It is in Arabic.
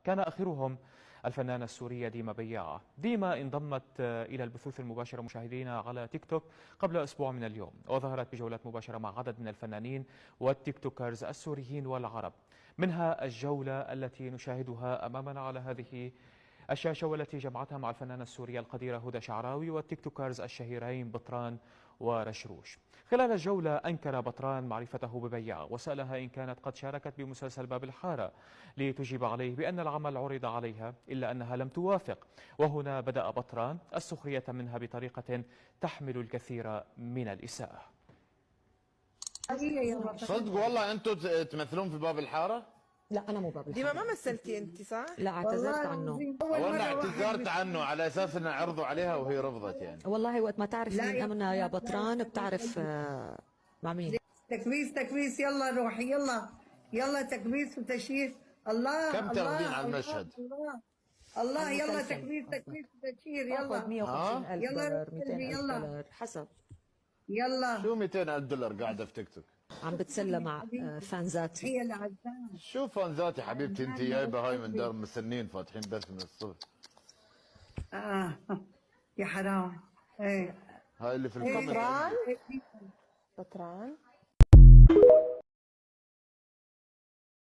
كان آخرهم الفنانة السورية ديما بياعة. ديما انضمت إلى البثوث المباشرة مشاهدينا على تيك توك قبل أسبوع من اليوم، وظهرت بجولات مباشرة مع عدد من الفنانين والتيك توكرز السوريين والعرب، منها الجولة التي نشاهدها أمامنا على هذه الشاشة والتي جمعتها مع الفنانة السورية القديرة هدى شعراوي والتيك توكرز الشهيرين بطران ورشروش. خلال الجولة أنكر بطران معرفته ببياعة وسألها إن كانت قد شاركت بمسلسل باب الحارة، لتجيب عليه بأن العمل عرض عليها إلا أنها لم توافق. وهنا بدأ بطران السخرية منها بطريقة تحمل الكثير من الإساءة. صدق والله أنتم تمثلون في باب الحارة؟ لا انا مو باب ديما الحارة. ما مثلتي انت صح؟ لا اعتذرت عنه. وانا اعتذرت عنه على اساس انه عرضوا عليها وهي رفضت يعني. والله وقت ما تعرف مين امنا يا بطران بتعرف مع مين. تكبيس يلا روحي يلا تكبيس وتشهير. الله كم تاخذين على المشهد؟ الله يلا تكبيس وتشهير يلا. اخذ 150,000 دولار 200,000 دولار حسب. يلا شو 200,000 دولار قاعده في تيك توك؟ عم بتسلى مع فانزاتي. هي العزام. شو فانزاتي حبيبتي انت جايبه هاي من دار مسنين فاتحين بث من الصبح. يا حرام. ايه هاي اللي في الكومنت. بطران